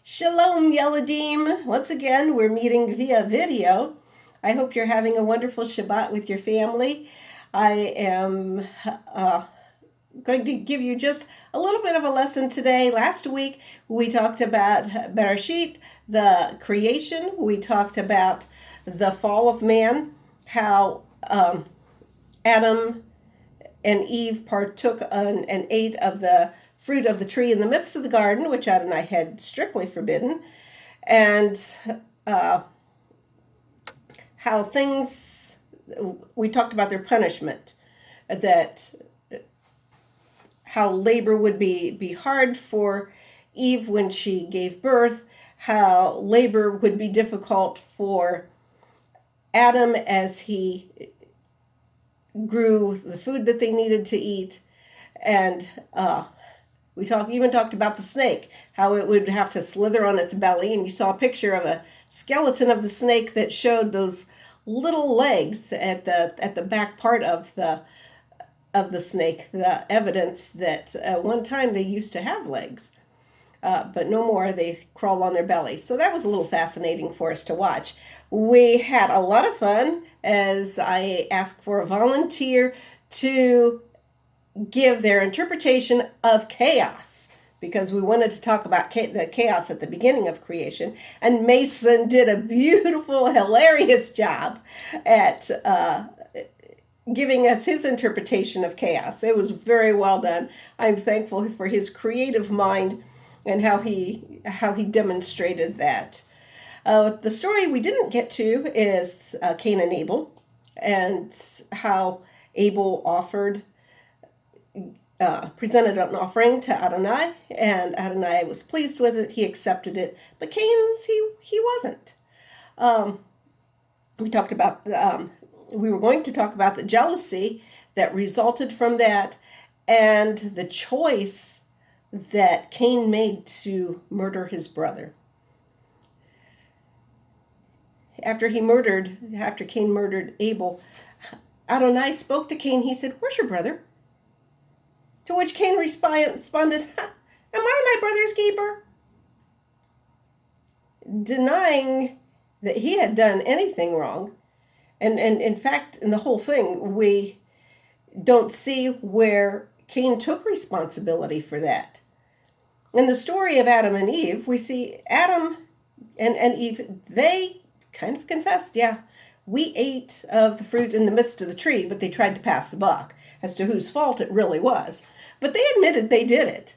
Shalom, Yeladim. Once again, we're meeting via video. I hope you're having a wonderful Shabbat with your family. I am going to give you just a little bit of a lesson today. Last week, we talked about B'resheet, the creation. We talked about the fall of man, how Adam and Eve partook and ate of the fruit of the tree in the midst of the garden, which Adonai had strictly forbidden, and how things, we talked about their punishment, that how labor would be hard for Eve when she gave birth, how labor would be difficult for Adam as he grew the food that they needed to eat, and we even talked about the snake, how it would have to slither on its belly, and you saw a picture of a skeleton of the snake that showed those little legs at the back part of the snake, the evidence that at one time they used to have legs, but no more. They crawl on their belly. So that was a little fascinating for us to watch. We had a lot of fun as I asked for a volunteer to give their interpretation of chaos, because we wanted to talk about the chaos at the beginning of creation. And Mason did a beautiful, hilarious job at giving us his interpretation of chaos. It was very well done. I'm thankful for his creative mind and how he demonstrated that. The story we didn't get to is Cain and Abel, and how Abel presented an offering to Adonai, and Adonai was pleased with it. He accepted it, but Cain's he wasn't. We were going to talk about the jealousy that resulted from that, and the choice that Cain made to murder his brother. After Cain murdered Abel, Adonai spoke to Cain. He said, "Where's your brother?" To which Cain responded, "Am I my brother's keeper?" Denying that he had done anything wrong. And in fact, in the whole thing, we don't see where Cain took responsibility for that. In the story of Adam and Eve, we see Adam and Eve, they kind of confessed, yeah, we ate of the fruit in the midst of the tree, but they tried to pass the buck as to whose fault it really was. But they admitted they did it.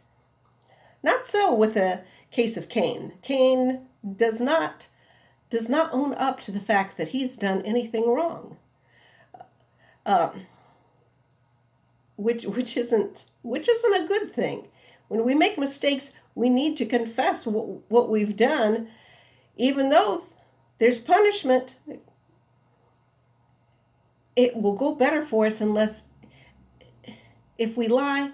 Not so with the case of Cain. Cain does not own up to the fact that he's done anything wrong, which isn't a good thing. When we make mistakes, we need to confess what we've done, even though there's punishment. It will go better for us if we lie,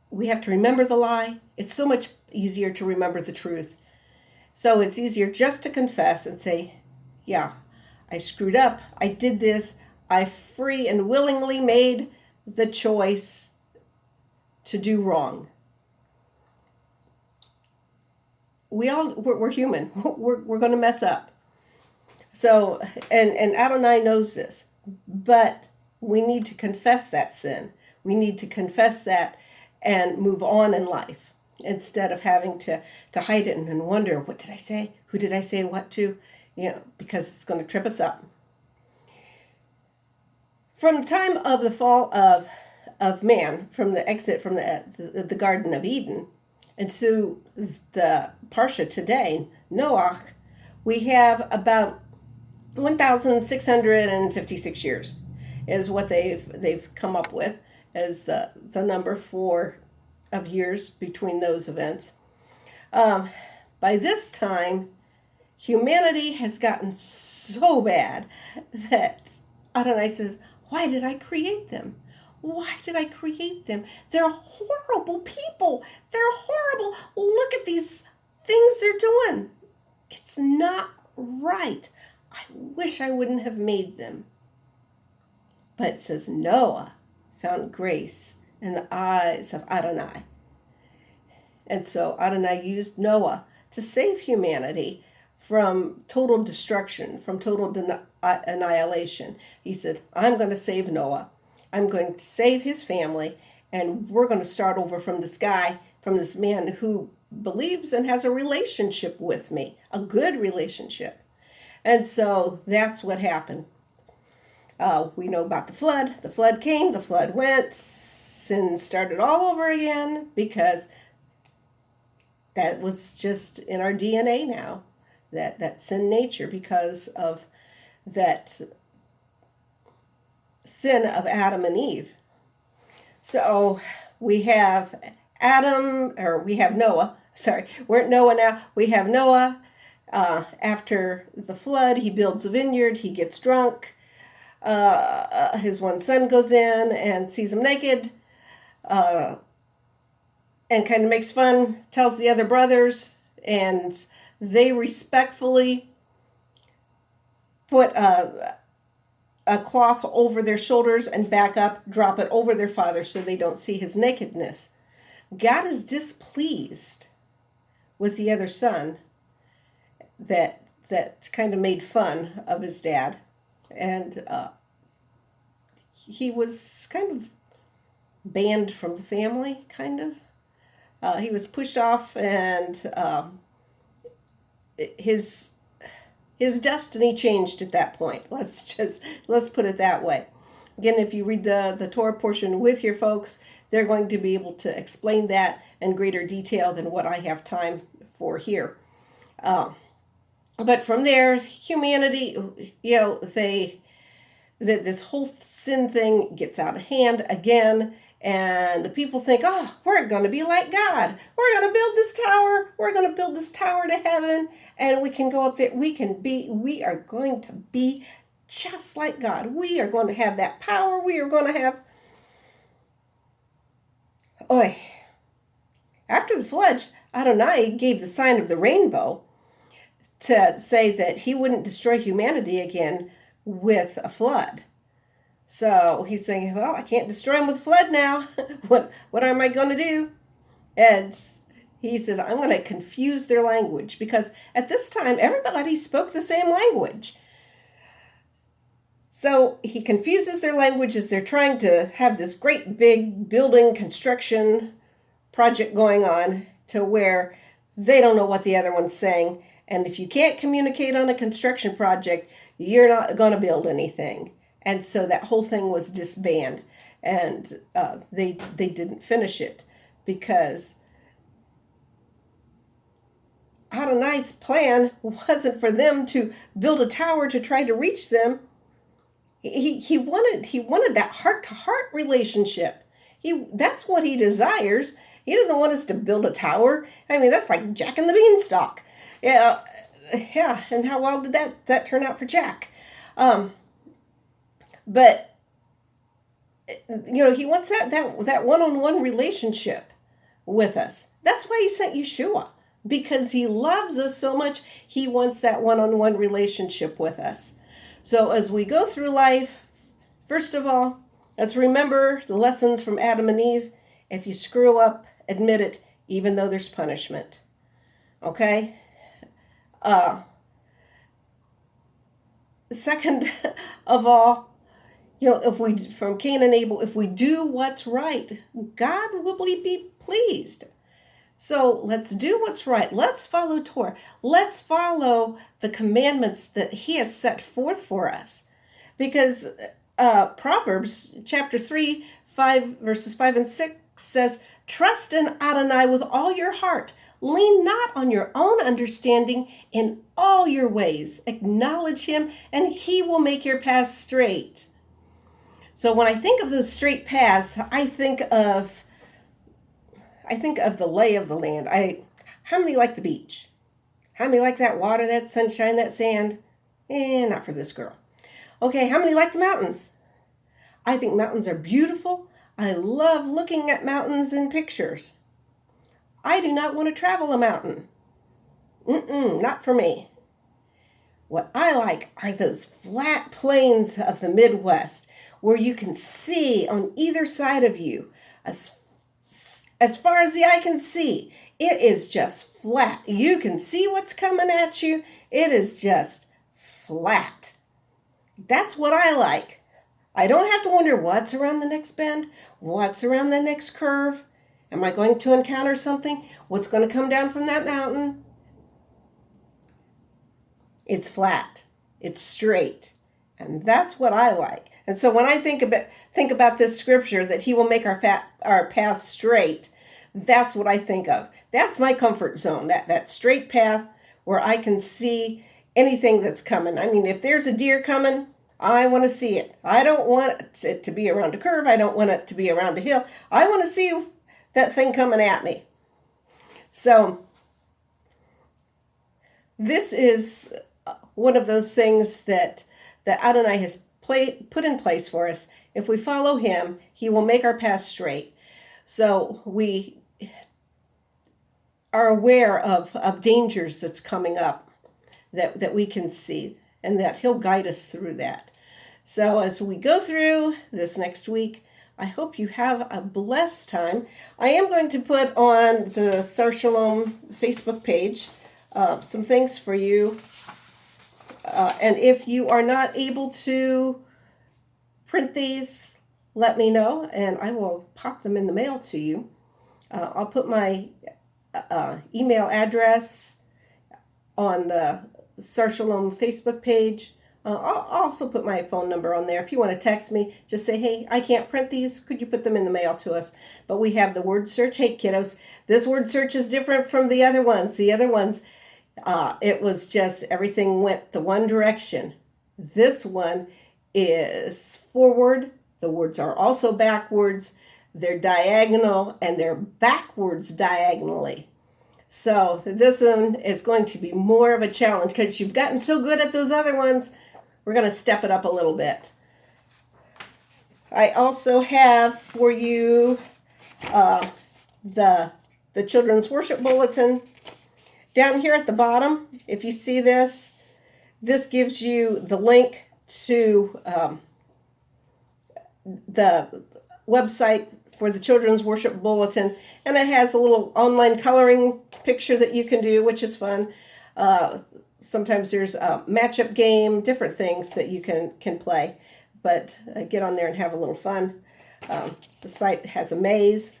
we have to remember the lie. It's so much easier to remember the truth. So it's easier just to confess and say, yeah, I screwed up. I did this. I free and willingly made the choice to do wrong. We're human. We're going to mess up. So, and Adonai knows this, but we need to confess that sin. We need to confess that and move on in life instead of having to hide it and wonder, what did I say? Who did I say what to? Because it's going to trip us up. From the time of the fall of man, from the exit from the Garden of Eden, and to the Parsha today, Noach, we have about 1,656 years is what they've come up with as the number of years between those events. By this time, humanity has gotten so bad that Adonai says, why did I create them? Why did I create them? They're horrible people. They're horrible. Look at these things they're doing. It's not right. I wish I wouldn't have made them. But it says Noah found grace in the eyes of Adonai. And so Adonai used Noah to save humanity from total destruction, from total annihilation. He said, I'm going to save Noah. I'm going to save his family, and we're going to start over from this guy, from this man who believes and has a relationship with me, a good relationship. And so that's what happened. We know about the flood. The flood came, the flood went, sin started all over again, because that was just in our DNA now, that sin nature, because of that sin of Adam and Eve. So we have Noah. Sorry, we're at Noah now. We have Noah. After the flood, he builds a vineyard. He gets drunk. His one son goes in and sees him naked, and kind of makes fun, tells the other brothers, and they respectfully put a cloth over their shoulders and back up, drop it over their father so they don't see his nakedness. God is displeased with the other son that kind of made fun of his dad. And he was kind of banned from the family, kind of. He was pushed off, and his destiny changed at that point. Let's put it that way. Again, if you read the Torah portion with your folks, they're going to be able to explain that in greater detail than what I have time for here. But from there, humanity, this whole sin thing gets out of hand again, and the people think, oh, we're going to be like God. We're going to build this tower. We're going to build this tower to heaven, and we can go up there. We are going to be just like God. We are going to have that power. We are going to have... After the flood, Adonai gave the sign of the rainbow to say that he wouldn't destroy humanity again with a flood. So he's saying, well, I can't destroy him with a flood now. What am I going to do? And he says, I'm going to confuse their language, because at this time, everybody spoke the same language. So he confuses their language as they're trying to have this great big building construction project going on, to where they don't know what the other one's saying. And if you can't communicate on a construction project, you're not going to build anything. And so that whole thing was disbanded, and they didn't finish it, because Adonai's plan wasn't for them to build a tower to try to reach them. He wanted that heart-to-heart relationship. That's what he desires. He doesn't want us to build a tower. I mean, that's like Jack and the Beanstalk. Yeah. And how well did that turn out for Jack? But he wants that one-on-one relationship with us. That's why he sent Yeshua, because he loves us so much. He wants that one-on-one relationship with us. So as we go through life, first of all, let's remember the lessons from Adam and Eve. If you screw up, admit it, even though there's punishment. Okay? Second of all, from Cain and Abel, if we do what's right, God will be pleased. So let's do what's right. Let's follow Torah. Let's follow the commandments that he has set forth for us. Because Proverbs chapter 3, 5, verses 5 and 6 says, trust in Adonai with all your heart. Lean not on your own understanding. In all your ways acknowledge him, and he will make your paths straight. So when I think of those straight paths, I think of the lay of the land. How many like the beach? How many like that water, that sunshine, that sand? Not for this girl. Okay, how many like the mountains? I think mountains are beautiful. I love looking at mountains in pictures. I do not want to travel a mountain. Not for me. What I like are those flat plains of the Midwest, where you can see on either side of you, as far as the eye can see. it is just flat. You can see what's coming at you. It is just flat. That's what I like. I don't have to wonder what's around the next bend, what's around the next curve. Am I going to encounter something? What's going to come down from that mountain? It's flat. It's straight. And that's what I like. And so when I think about this scripture that he will make our path straight, that's what I think of. That's my comfort zone, that straight path where I can see anything that's coming. I mean, if there's a deer coming, I want to see it. I don't want it to be around a curve. I don't want it to be around a hill. I want to see that thing coming at me. So this is one of those things that Adonai has put in place for us. If we follow him, he will make our path straight. So we are aware of dangers that's coming up that we can see, and that he'll guide us through that. So as we go through this next week, I hope you have a blessed time. I am going to put on the Sar Shalom Facebook page some things for you. And if you are not able to print these, let me know, and I will pop them in the mail to you. I'll put my email address on the Sar Shalom Facebook page. I'll also put my phone number on there. If you want to text me, just say, hey, I can't print these. Could you put them in the mail to us? But we have the word search. Hey, kiddos, this word search is different from the other ones. The other ones, it was just everything went the one direction. This one is forward. The words are also backwards. They're diagonal, and they're backwards diagonally. So this one is going to be more of a challenge because you've gotten so good at those other ones. We're going to step it up a little bit. I also have for you the Children's Worship Bulletin. Down here at the bottom, if you see this gives you the link to the website for the Children's Worship Bulletin, and it has a little online coloring picture that you can do, which is fun. Sometimes there's a matchup game, different things that you can play, but get on there and have a little fun. The site has a maze,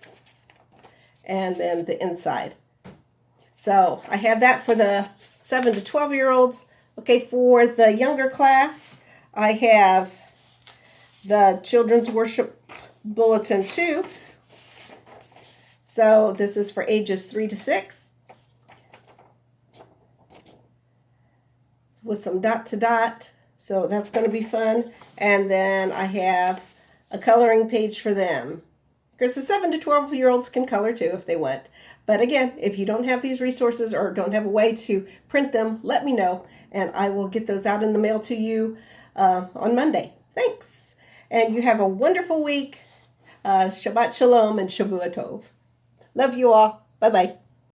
and then the inside. So I have that for the 7 to 12-year-olds. Okay, for the younger class, I have the Children's Worship Bulletin 2. So this is for ages 3 to 6. With some dot to dot. So that's going to be fun. And then I have a coloring page for them. Because the 7 to 12-year-olds can color too if they want. But again, if you don't have these resources or don't have a way to print them, let me know. And I will get those out in the mail to you on Monday. Thanks. And you have a wonderful week. Shabbat Shalom and Shavua Tov. Love you all. Bye-bye.